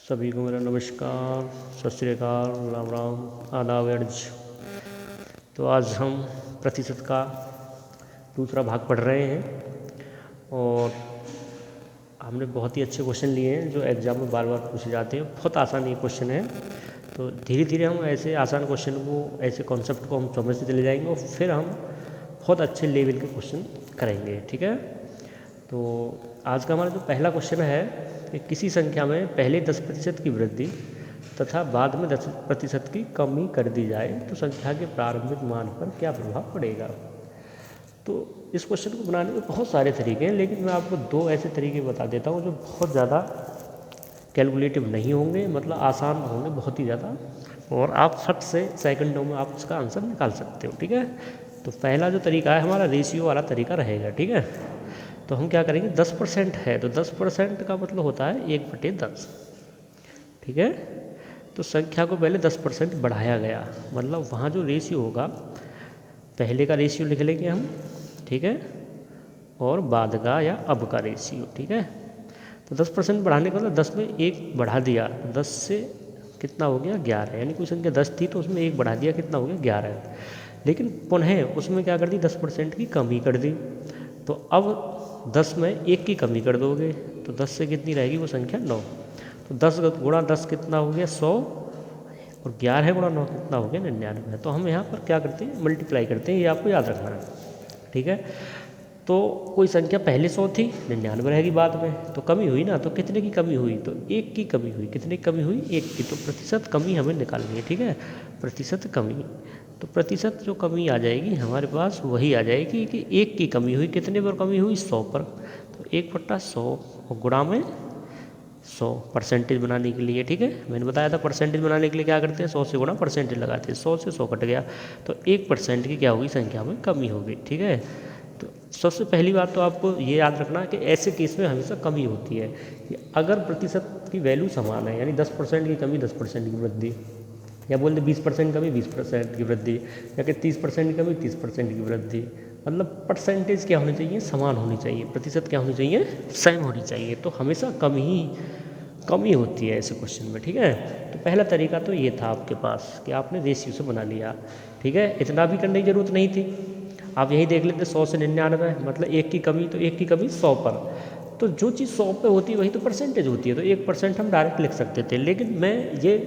सभी को मेरा नमस्कार, सत श्री अकाल, राम राम, आदाब अर्ज। तो आज हम प्रतिशत का दूसरा भाग पढ़ रहे हैं और हमने बहुत ही अच्छे क्वेश्चन लिए हैं जो एग्ज़ाम में बार बार पूछे जाते हैं। बहुत आसान ये क्वेश्चन है, तो धीरे धीरे हम ऐसे आसान क्वेश्चन को, ऐसे कॉन्सेप्ट को हम समझते चले जाएंगे और फिर हम बहुत अच्छे लेवल के क्वेश्चन करेंगे। ठीक है, तो आज का हमारा जो पहला क्वेश्चन है कि किसी संख्या में पहले 10% की वृद्धि तथा बाद में 10% की कमी कर दी जाए तो संख्या के प्रारंभिक मान पर क्या प्रभाव पड़ेगा। तो इस क्वेश्चन को बनाने में बहुत सारे तरीके हैं, लेकिन मैं आपको दो ऐसे तरीके बता देता हूँ जो बहुत ज़्यादा कैलकुलेटिव नहीं होंगे, मतलब आसान होंगे बहुत ही ज़्यादा, और आप फट से सेकंडों में आप उसका आंसर निकाल सकते हो। ठीक है, तो पहला जो तरीका है हमारा रेशियो वाला तरीका रहेगा। ठीक है, तो हम क्या करेंगे, 10% है तो 10% का मतलब होता है 1/10। ठीक है, तो संख्या को पहले 10% बढ़ाया गया, मतलब वहाँ जो रेशियो होगा, पहले का रेशियो लिख लेंगे हम। ठीक है, और बाद का या अब का रेशियो। ठीक है, तो 10% बढ़ाने का मतलब 10 में 1 बढ़ा दिया, 10 से कितना हो गया 11, यानी कोई संख्या 10 थी तो उसमें 1 बढ़ा दिया, कितना हो गया 11। लेकिन पुनः उसमें क्या कर दी, 10% की कमी कर दी। तो अब 10 में 1 की कमी कर दोगे तो 10 से कितनी रहेगी वो संख्या 9। तो 10 गुणा 10 कितना हो गया 100, और 11 गुणा 9 कितना हो गया 99। तो हम यहाँ पर क्या करते हैं, मल्टीप्लाई करते हैं, ये आपको याद रखना है। ठीक है, तो कोई संख्या पहले 100 थी, 99 रहेगी बाद में, तो कमी हुई ना, तो कितने की कमी हुई, तो 1 की कमी हुई। कितने की कमी हुई, 1 की। तो प्रतिशत कमी हमें निकालनी है। ठीक है, प्रतिशत कमी, तो प्रतिशत जो कमी आ जाएगी हमारे पास वही आ जाएगी कि 1 की कमी हुई, कितने पर कमी हुई, 100 पर। तो 1/100 और गुणा में 100 परसेंटेज बनाने के लिए। ठीक है, मैंने बताया था परसेंटेज बनाने के लिए क्या करते हैं, 100 से गुणा परसेंटेज लगाते हैं। 100 से 100 कट गया तो 1% की क्या होगी, संख्या में कमी होगी। ठीक है, तो सबसे पहली बात तो आपको ये याद रखना कि ऐसे केस में हमेशा कमी होती है कि अगर प्रतिशत की वैल्यू समान है, यानी 10% की कमी 10% की वृद्धि, या बोलते 20% कमी 20% की वृद्धि, या कि 30% की कमी 30% की वृद्धि, मतलब परसेंटेज क्या होनी चाहिए, समान होनी चाहिए, प्रतिशत क्या होनी चाहिए, सेम होनी चाहिए। तो हमेशा कमी होती है ऐसे क्वेश्चन में। ठीक है, तो पहला तरीका तो ये था आपके पास कि आपने रेशियो से बना लिया। ठीक है, इतना भी करने की जरूरत नहीं थी, आप यही देख लेते 100 से 99, मतलब 1 की कमी, तो 1 की कमी 100 पर। तो जो चीज़ 100 पे होती है वही तो परसेंटेज होती है, तो 1% हम डायरेक्ट लिख सकते थे। लेकिन मैं ये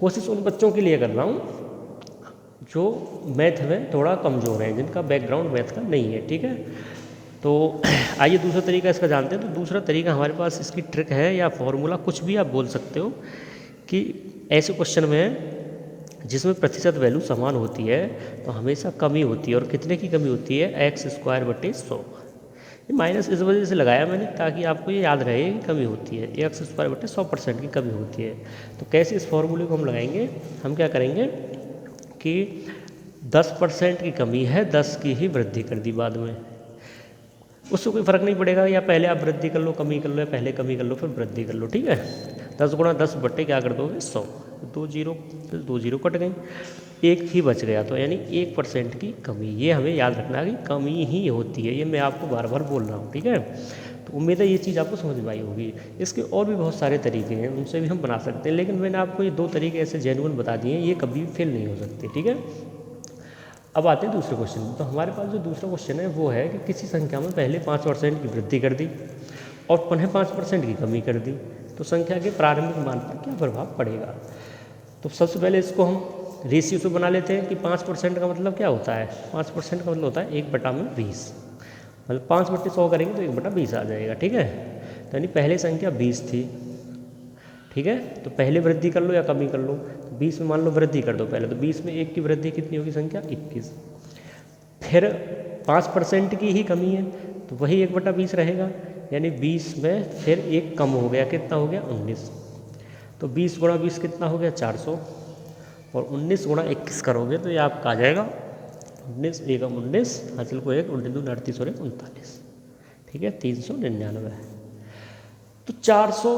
कोशिश उन बच्चों के लिए कर रहा हूँ जो मैथ में थोड़ा कमज़ोर हैं, जिनका बैकग्राउंड मैथ का नहीं है। ठीक है, तो आइए दूसरा तरीका इसका जानते हैं। तो दूसरा तरीका हमारे पास इसकी ट्रिक है या फॉर्मूला, कुछ भी आप बोल सकते हो, कि ऐसे क्वेश्चन में जिसमें प्रतिशत वैल्यू समान होती है तो हमेशा कमी होती है, और कितने की कमी होती है, x² / 100। ये माइनस इस वजह से लगाया मैंने ताकि आपको ये याद रहे कि कमी होती है, x² / 100% की कमी होती है। तो कैसे इस फॉर्मूले को हम लगाएंगे, हम क्या करेंगे कि 10% की कमी है, 10 की ही वृद्धि कर दी बाद में, उससे कोई फ़र्क नहीं पड़ेगा, या पहले आप वृद्धि कर लो, कमी कर लो, या पहले कमी कर लो फिर वृद्धि कर लो। ठीक है, 10 गुणा 10 बट्टे क्या कर दोगे 100, 2 जीरो, फिर 2 जीरो कट गई, 1 ही बच गया, तो यानी 1% की कमी। ये हमें याद रखना है कि कमी ही होती है, ये मैं आपको बार बार बोल रहा हूँ। ठीक है, तो उम्मीद है ये चीज़ आपको समझ में आई होगी। इसके और भी बहुत सारे तरीके हैं, उनसे भी हम बना सकते हैं, लेकिन मैंने आपको ये 2 तरीके ऐसे जेन्युइन बता दिए हैं, ये कभी भी फेल नहीं हो सकते। ठीक है, अब आते हैं दूसरे क्वेश्चन में। तो हमारे पास जो दूसरा क्वेश्चन है वो है कि किसी संख्या में पहले 5% की वृद्धि कर दी और पुनः 5% की कमी कर दी तो संख्या के प्रारंभिक मान पर क्या प्रभाव पड़ेगा। तो सबसे पहले इसको हम रेशियो से बना लेते हैं कि 5% का मतलब क्या होता है, 5% का मतलब होता है 1/20, मतलब 5/100 करेंगे तो 1/20 आ जाएगा। ठीक है, तो यानी पहले संख्या 20 थी। ठीक है, तो पहले वृद्धि कर लो या कमी कर लो, तो 20 में मान लो वृद्धि कर दो पहले, तो 20 में 1 की वृद्धि कितनी होगी, संख्या 21। फिर 5% की ही कमी है तो वही 1/20 रहेगा, यानी 20 में फिर 1 कम हो गया, कितना हो गया 19। तो 20 गुणा 20 कितना हो गया 400, और 19 गुणा 21 करोगे तो ये आपका आ जाएगा 19 एकम 19, हासिल को 1, 19 दूनी 38 और 39। ठीक है, 399। तो 400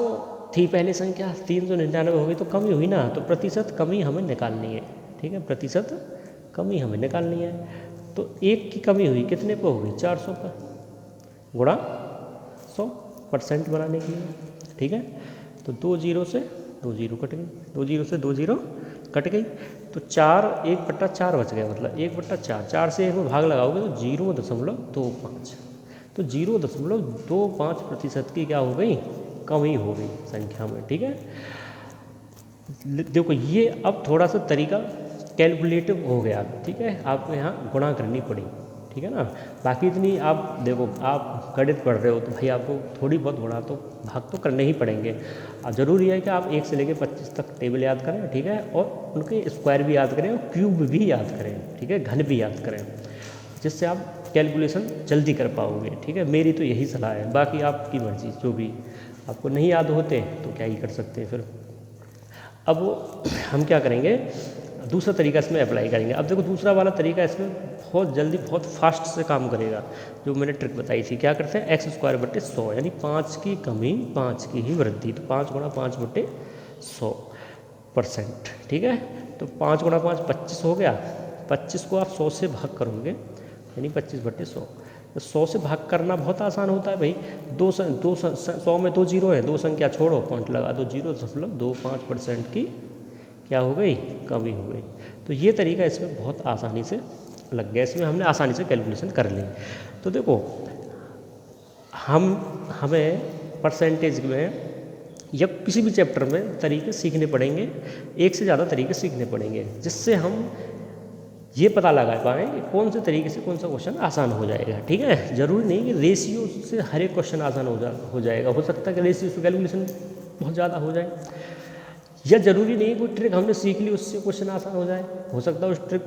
थी पहले संख्या, 399 हो गई तो कमी हुई ना, तो प्रतिशत कमी हमें निकालनी है। ठीक है, प्रतिशत कमी हमें निकालनी है। तो 1 की कमी हुई, कितने पे होगी 400 पर, गुणा 100% बनाने के लिए। ठीक है, तो 2 जीरो से 2 जीरो कट गई, 2 जीरो से 2 जीरो कट गई, तो 4 1/4 बच गया, मतलब 1/4, 4 से 1 में भाग लगाओगे तो 0.25, तो 0.25% की क्या हो गई, कमी हो गई संख्या में। ठीक है, देखो ये अब थोड़ा सा तरीका कैलकुलेटिव हो गया। ठीक है, आपको यहाँ गुणा करनी पड़ी। ठीक है ना, बाकी इतनी आप देखो, आप गणित पढ़ रहे हो तो भाई आपको थोड़ी बहुत गुणा तो भाग तो करने ही पड़ेंगे। अब ज़रूरी है कि आप 1 से लेकर 25 तक टेबल याद करें। ठीक है, और उनके स्क्वायर भी याद करें और क्यूब भी याद करें। ठीक है, घन भी याद करें, जिससे आप कैलकुलेशन जल्दी कर पाओगे। ठीक है, मेरी तो यही सलाह है, बाकी आपकी मर्जी, जो भी आपको नहीं याद होते तो क्या ही कर सकते हैं फिर। अब हम क्या करेंगे, दूसरा तरीका इसमें अप्लाई करेंगे। अब देखो दूसरा वाला तरीका इसमें बहुत जल्दी बहुत फास्ट से काम करेगा, जो मैंने ट्रिक बताई थी। क्या करते हैं, x² यानी 5 की कमी 5 की ही वृद्धि, तो 5 × 5/100%। ठीक है, तो 5 × 5 25 हो गया, 25 को आप 100 से भाग करोगे यानी 25/100। तो 100 से भाग करना बहुत आसान होता है भाई। 100 में 2 जीरो है, 2 संख्या छोड़ो, पॉइंट लगा दो, 0.25% की क्या हो गई, कमी हो गई। तो ये तरीका इसमें बहुत आसानी से लग गया, इसमें हमने आसानी से कैलकुलेशन कर ली। तो देखो हमें परसेंटेज में या किसी भी चैप्टर में तरीके सीखने पड़ेंगे, एक से ज़्यादा तरीके सीखने पड़ेंगे, जिससे हम ये पता लगा पाएँ कि कौन से तरीके से कौन सा क्वेश्चन आसान हो जाएगा। ठीक है, ज़रूरी नहीं कि रेशियो से हर एक क्वेश्चन आसान हो जाएगा। हो सकता है कि रेशियो से कैलकुलेशन बहुत ज़्यादा हो जाए, या ज़रूरी नहीं कोई ट्रिक हमने सीख ली उससे क्वेश्चन आसान हो जाए। हो सकता है उस ट्रिक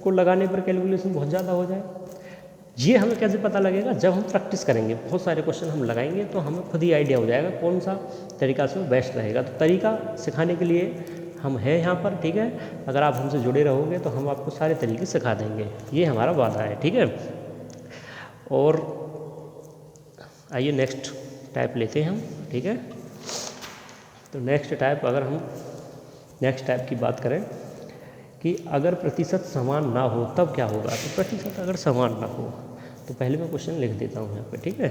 को लगाने पर कैलकुलेशन बहुत ज़्यादा हो जाए। ये हमें कैसे पता लगेगा, जब हम प्रैक्टिस करेंगे, बहुत सारे क्वेश्चन हम लगाएंगे तो हमें खुद ही आइडिया हो जाएगा कौन सा तरीका से बेस्ट रहेगा। तो तरीका सिखाने के लिए हम हैं यहाँ पर। ठीक है, अगर आप हमसे जुड़े रहोगे तो हम आपको सारे तरीके सिखा देंगे, ये हमारा वादा है। ठीक है, और आइए नेक्स्ट टाइप लेते हैं हम। ठीक है, तो नेक्स्ट टाइप की बात करें कि अगर प्रतिशत समान ना हो तब क्या होगा। तो प्रतिशत अगर समान ना हो तो पहले मैं क्वेश्चन लिख देता हूँ यहाँ पे। ठीक है,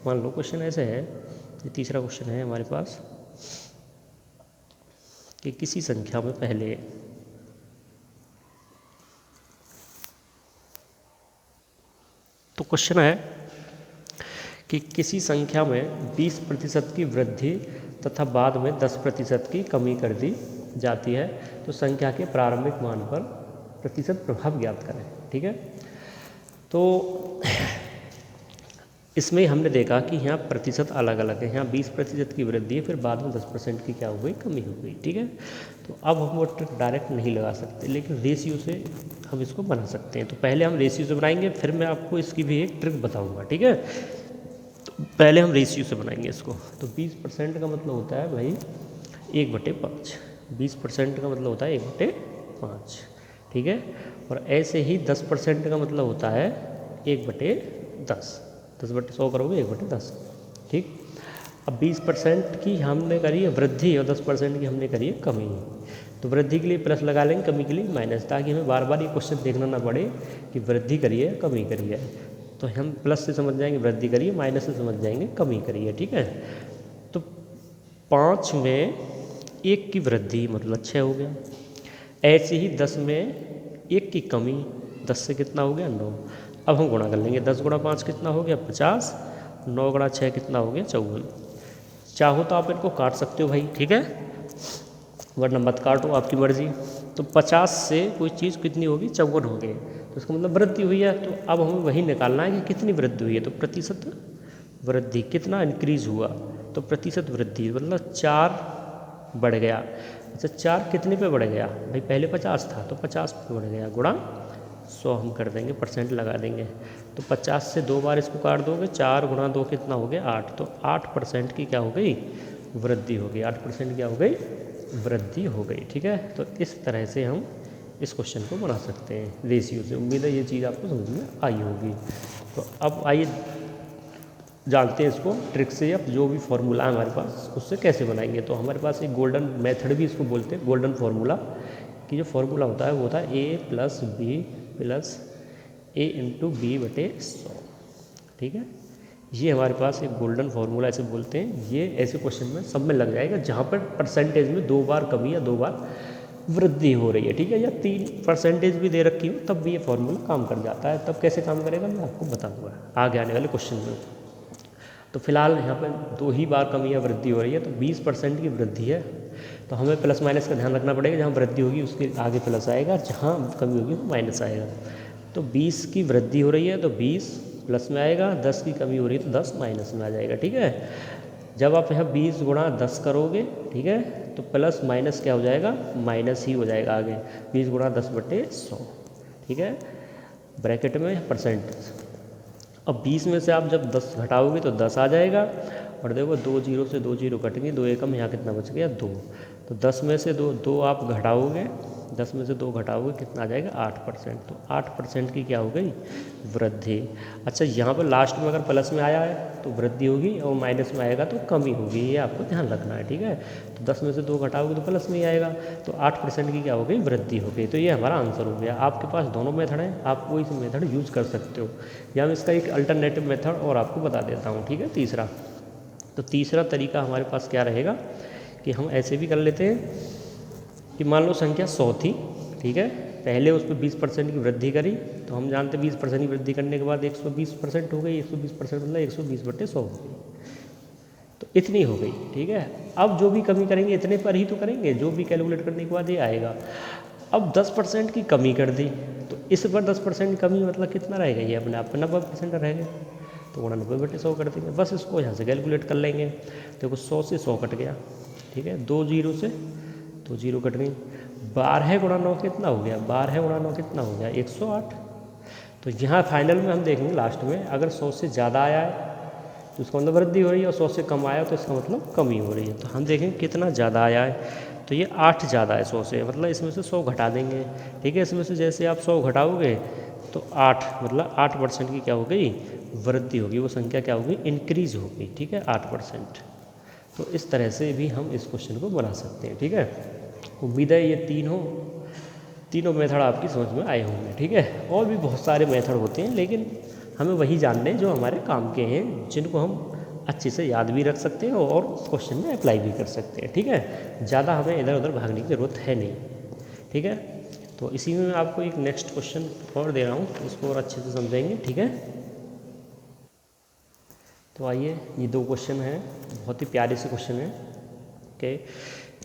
मान लो क्वेश्चन ऐसे है, ये तीसरा क्वेश्चन है हमारे पास, कि किसी संख्या में पहले तो क्वेश्चन है कि किसी संख्या में 20% की वृद्धि तथा बाद में 10% की कमी कर दी जाती है, तो संख्या के प्रारंभिक मान पर प्रतिशत प्रभाव ज्ञात करें। ठीक है, तो इसमें हमने देखा कि यहाँ प्रतिशत अलग अलग है। यहाँ 20% की वृद्धि है, फिर बाद में 10% की क्या हो गई, कमी हो गई। ठीक है, तो अब हम वो ट्रिक डायरेक्ट नहीं लगा सकते, लेकिन रेशियो से हम इसको बना सकते हैं। तो पहले हम रेशियो से बनाएंगे, फिर मैं आपको इसकी भी एक ट्रिक बताऊँगा। ठीक है, तो पहले हम रेशियो से बनाएंगे इसको। तो 20% का मतलब होता है भाई 1/5, 20% का मतलब होता है 1/5। ठीक है, और ऐसे ही 10% का मतलब होता है 1/10, 10/100 करोगे 1/10। ठीक, अब 20% की हमने करी है वृद्धि और 10% की हमने करी है कमी। तो वृद्धि के लिए प्लस लगा लेंगे, कमी के लिए माइनस, ताकि हमें बार बार ये क्वेश्चन देखना ना पड़े कि वृद्धि करी है कमी करी है। तो हम प्लस से समझ जाएंगे वृद्धि करी है, माइनस से समझ जाएंगे कमी करी है। ठीक है, तो 5 में 1 की वृद्धि मतलब 6 हो गया। ऐसे ही 10 में 1 की कमी, 10 से कितना हो गया, 9। अब हम गुणा कर लेंगे, 10 × 5 कितना हो गया, 50, 9 × 6 कितना हो गया, 54। चाहो तो आप इनको काट सकते हो भाई। ठीक है, वरना मत काटो, आपकी मर्जी। तो 50 से कोई चीज़ कितनी होगी, 54 हो गई, तो इसका मतलब वृद्धि हुई है। तो अब हमें वही निकालना है कि कितनी वृद्धि हुई है। तो प्रतिशत वृद्धि कितना इंक्रीज हुआ, तो प्रतिशत वृद्धि मतलब 4 बढ़ गया। अच्छा, 4 कितने पे बढ़ गया भाई, पहले 50 था तो 50 पे बढ़ गया, गुणा 100 हम कर देंगे, परसेंट लगा देंगे। तो 50 से 2 बार इसको काट दोगे, 4 × 2 कितना हो गया, 8। तो 8% की क्या हो गई, वृद्धि हो गई। 8% क्या हो गई, वृद्धि हो गई। ठीक है, तो इस तरह से हम इस क्वेश्चन को बना सकते हैं रेशियो से। उम्मीद है ये चीज़ आपको समझ में आई होगी। तो अब आइए जानते हैं इसको ट्रिक से, अब जो भी फॉर्मूला है हमारे पास उससे कैसे बनाएंगे। तो हमारे पास एक गोल्डन मेथड भी इसको बोलते हैं, गोल्डन फार्मूला, कि जो फार्मूला होता है वो होता है a + b + a × b/100। ठीक है, ये हमारे पास एक गोल्डन फॉर्मूला ऐसे बोलते हैं, ये ऐसे क्वेश्चन में सब में लग जाएगा जहाँ पर परसेंटेज में 2 बार कमी या 2 बार वृद्धि हो रही है, ठीक है, या 3% भी दे रखी हो तब भी ये फॉर्मूला काम कर जाता है। तब कैसे काम करेगा मैं आपको बताऊंगा आगे आने वाले क्वेश्चन में। तो फिलहाल यहाँ पर 2 ही बार कमी या वृद्धि हो रही है, तो 20% की वृद्धि है, तो हमें प्लस माइनस का ध्यान रखना पड़ेगा। जहाँ वृद्धि होगी उसके आगे प्लस आएगा, जहाँ कमी होगी वो माइनस आएगा। तो 20 की वृद्धि हो रही है तो 20 प्लस में आएगा, 10 की कमी हो रही है तो 10 माइनस में आ जाएगा, ठीक है। जब आप यहाँ 20 गुणा 10 करोगे, ठीक है, तो प्लस माइनस क्या हो जाएगा, माइनस ही हो जाएगा आगे, 20 गुणा 10/100, ठीक है, ब्रैकेट में परसेंटेज। अब 20 में से आप जब 10 घटाओगे तो 10 आ जाएगा, और देखो 2 जीरो से 2 जीरो कटेंगे, 2 एकम, यहाँ कितना बच गया 2। तो 10 में से 2 आप घटाओगे, 10 में से 2 घटाओगे कितना आ जाएगा 8%। तो 8% की क्या हो गई, वृद्धि। अच्छा, यहाँ पर लास्ट में अगर प्लस में आया है तो वृद्धि होगी, और माइनस में आएगा तो कमी होगी, ये आपको ध्यान रखना है, ठीक है। तो 10 में से 2 घटाओगे तो प्लस में ही आएगा, तो 8% की क्या हो गई, वृद्धि हो गई। तो ये हमारा आंसर हो गया। आपके पास दोनों मेथड हैं, आप कोई सी मेथड यूज कर सकते हो, या मैं इसका एक अल्टरनेटिव मेथड और आपको बता देता हूँ, ठीक है। तीसरा, तो तीसरा तरीका हमारे पास क्या रहेगा कि हम ऐसे भी कर लेते हैं कि मान लो संख्या 100 थी, ठीक है, पहले उस पर 20% की वृद्धि करी, तो हम जानते 20% की वृद्धि करने के बाद 120% हो गई, 120% मतलब 120/100 हो गई, तो इतनी हो गई, ठीक है। अब जो भी कमी करेंगे इतने पर ही तो करेंगे, जो भी कैलकुलेट करने के बाद ये आएगा। अब 10% की कमी कर दी, तो इस पर 10% कमी मतलब कितना रहेगा, ये अपने आप 90% रहेगा, तो 90/100 कर देंगे, बस इसको यहाँ से कैलकुलेट कर लेंगे। देखो 100 से 100 कट गया, ठीक है, 2 जीरो से 2 जीरो कट गई, 12 गुणा 9 कितना हो गया, 12 गुणा 9 कितना हो गया 108। तो यहाँ फाइनल में हम देखेंगे लास्ट में, अगर 100 से ज़्यादा आया है तो उसका मतलब वृद्धि हो रही है, और 100 से कम आया तो इसका मतलब कमी हो रही है। तो हम देखेंगे कितना ज़्यादा आया है, तो ये 8 ज़्यादा है 100 से, मतलब इसमें से 100 घटा देंगे, ठीक है। इसमें से जैसे आप 100 घटाओगे तो 8 मतलब 8% की क्या हो गई, वृद्धि होगी, वो संख्या क्या होगी, इंक्रीज होगी, ठीक है, 8%। तो इस तरह से भी हम इस क्वेश्चन को बना सकते हैं, ठीक है। उम्मीद है ये तीनों मेथड आपकी समझ में आए होंगे, ठीक है। और भी बहुत सारे मेथड होते हैं, लेकिन हमें वही जानने जो हमारे काम के हैं, जिनको हम अच्छे से याद भी रख सकते हैं और क्वेश्चन में अप्लाई भी कर सकते हैं, ठीक है। ज़्यादा हमें इधर उधर भागने की ज़रूरत है नहीं, ठीक है। तो इसी में मैं आपको एक नेक्स्ट क्वेश्चन और दे रहा हूँ, इसको और अच्छे से समझेंगे, ठीक है। तो आइए, ये 2 क्वेश्चन हैं, बहुत ही प्यारे से क्वेश्चन हैं कि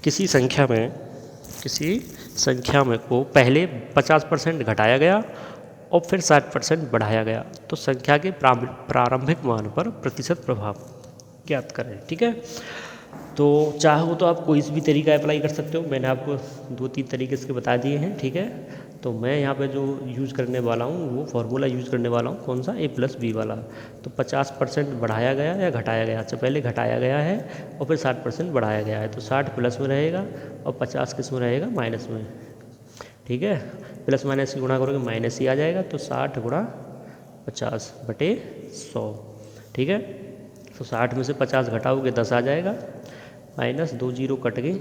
किसी संख्या में को पहले 50% घटाया गया और फिर 60% बढ़ाया गया, तो संख्या के प्रारंभिक मान पर प्रतिशत प्रभाव ज्ञात करें, ठीक है। तो चाहो तो आप कोई भी तरीका अप्लाई कर सकते हो, मैंने आपको 2-3 तरीके इसके बता दिए हैं, ठीक है। तो मैं यहाँ पे जो यूज़ करने वाला हूँ वो फार्मूला यूज़ करने वाला हूँ, कौन सा, A+B वाला। तो 50% बढ़ाया गया या घटाया गया, अच्छा पहले घटाया गया है और फिर 60% बढ़ाया गया है, तो 60 प्लस में रहेगा और 50 किस में रहेगा, माइनस में, ठीक है। प्लस माइनस की गुणा करोगे माइनस ही आ जाएगा, तो 60 गुणा 50/100, ठीक है। तो 60 में से 50 घटाओगे 10 आ जाएगा, माइनस 2 जीरो कट गई,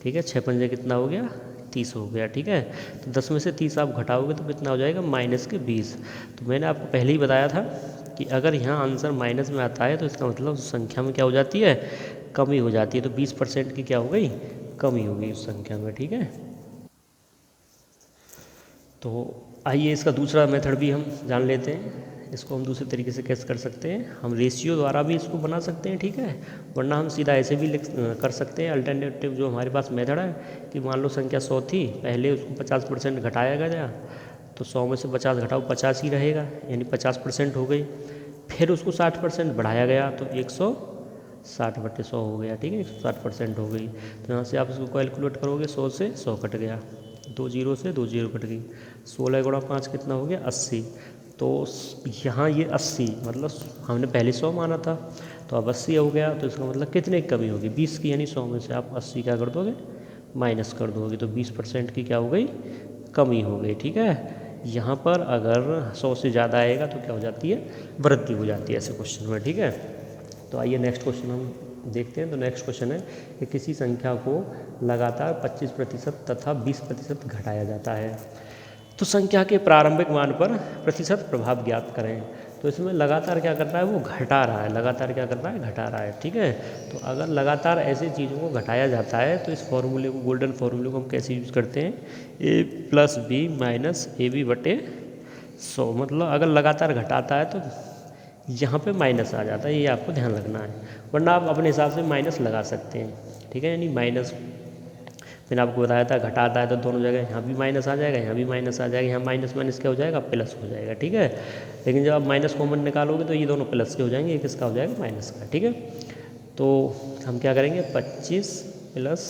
ठीक है, 6 पंजे कितना हो गया, 30 हो गया, ठीक है। तो 10 में से 30 आप घटाओगे तो कितना हो जाएगा, -20। तो मैंने आपको पहले ही बताया था कि अगर यहाँ आंसर माइनस में आता है तो इसका मतलब उस संख्या में क्या हो जाती है, कमी हो जाती है। तो 20% की क्या हो गई, कमी हो गई उस संख्या में, ठीक है। तो आइए इसका दूसरा मेथड भी हम जान लेते हैं। इसको हम दूसरे तरीके से कैसे कर सकते हैं, हम रेशियो द्वारा भी इसको बना सकते हैं, ठीक है, वरना हम सीधा ऐसे भी कर सकते हैं। अल्टरनेटिव जो हमारे पास मेथड है कि मान लो संख्या 100 थी, पहले उसको 50% घटाया गया, तो 100 में से 50 घटाओ 50 ही रहेगा, यानी 50% हो गई। फिर उसको 60% बढ़ाया गया तो 160/100 हो गया, ठीक है, 160% हो गई। तो यहाँ से आप इसको कैलकुलेट करोगे, 100 से 100 कट गया, 2 जीरो से 2 जीरो कट गई, 16 गुणा 5 कितना हो गया, 80। तो यहाँ ये 80 मतलब हमने पहले 100 माना था, तो अब 80 हो गया, तो इसका मतलब कितने की कमी होगी, 20 की, यानी 100 में से आप 80 क्या कर दोगे, माइनस कर दोगे, तो 20% की क्या हो गई, कमी हो गई, ठीक है। यहाँ पर अगर 100 से ज़्यादा आएगा तो क्या हो जाती है, वृद्धि हो जाती है ऐसे क्वेश्चन में, ठीक है। तो आइए नेक्स्ट क्वेश्चन हम देखते हैं। तो नेक्स्ट क्वेश्चन है कि किसी संख्या को लगातार 25% तथा 20% घटाया जाता है, तो संख्या के प्रारंभिक मान पर प्रतिशत प्रभाव ज्ञात करें। तो इसमें लगातार क्या कर रहा है, वो घटा रहा है, लगातार क्या कर रहा है, घटा रहा है। ठीक है, तो अगर लगातार ऐसी चीज़ों को घटाया जाता है तो इस फॉर्मूले को, गोल्डन फॉर्मूले को हम कैसे यूज़ करते हैं, a plus b minus a b बटे 100। मतलब अगर लगातार घटाता है तो यहाँ पे माइनस आ जाता है, ये आपको ध्यान रखना है, वरना आप अपने हिसाब से माइनस लगा सकते हैं। ठीक है, यानी माइनस मैंने आपको बताया था घटाता है तो दोनों जगह यहाँ भी माइनस आ जाएगा, यहाँ भी माइनस आ जाएगा, यहाँ माइनस माइनस क्या हो जाएगा, प्लस हो जाएगा। ठीक है, लेकिन जब आप माइनस कॉमन निकालोगे तो ये दोनों प्लस के हो जाएंगे, ये किसका हो जाएगा, माइनस का। ठीक है, तो हम क्या करेंगे, 25 प्लस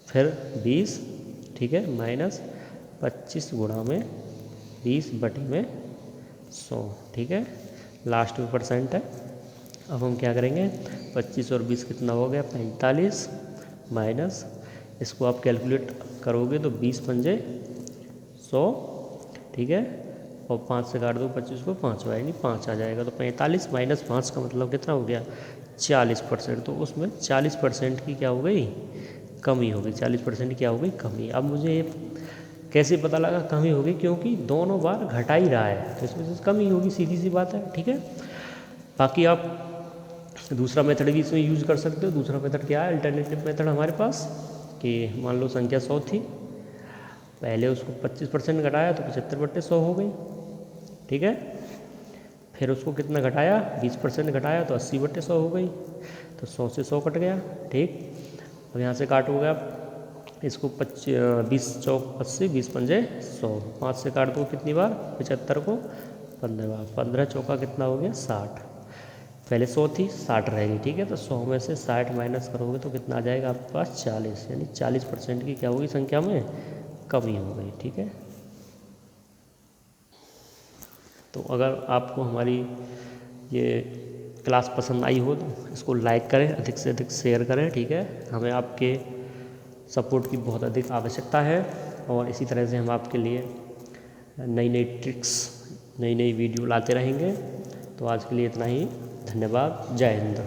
फिर 20, ठीक है, माइनस 25 गुणा में 20 बटे में 100। ठीक है, लास्ट में परसेंट है। अब हम क्या करेंगे, 25 और 20 कितना हो गया, 45 माइनस, इसको आप कैलकुलेट करोगे तो 20 पंजे 100। ठीक है, और 5 से काट दो 25 को, 5 यानी 5 आ जाएगा। तो 45 माइनस 5 का मतलब कितना हो गया, 40%। तो उसमें 40% की क्या हो गई, कमी हो गई, 40% क्या हो गई, कमी। अब मुझे ये कैसे पता लगा कमी होगी, क्योंकि दोनों बार घटा ही रहा है तो इसमें से कमी होगी, सीधी सी बात है। ठीक है, बाकी आप दूसरा मेथड भी इसमें यूज़ कर सकते हो। दूसरा मेथड क्या है, अल्टरनेटिव मेथड हमारे पास, कि मान लो संख्या 100 थी, पहले उसको 25% घटाया तो 75 बटे 100 हो गई। ठीक है, फिर उसको कितना घटाया, 20% घटाया तो 80 बटे 100 हो गई, तो 100 से 100 कट गया। ठीक, अब यहाँ से काटोगे आप इसको, 20 चौक 80, 20 पंजे 100, 5 से काट दो कितनी बार, 75 को 15 बार, 15 चौका कितना हो गया, 60। पहले 100 थी, 60 रहेगी। ठीक है, तो 100 में से 60 माइनस करोगे तो कितना आ जाएगा आपके पास, 40, यानी 40% की क्या होगी, संख्या में कमी हो गई। ठीक है, तो अगर आपको हमारी ये क्लास पसंद आई हो तो इसको लाइक करें, अधिक से अधिक शेयर करें। ठीक है, हमें आपके सपोर्ट की बहुत अधिक आवश्यकता है, और इसी तरह से हम आपके लिए नई नई ट्रिक्स, नई नई वीडियो लाते रहेंगे। तो आज के लिए इतना ही, धन्यवाद, जय हिंद।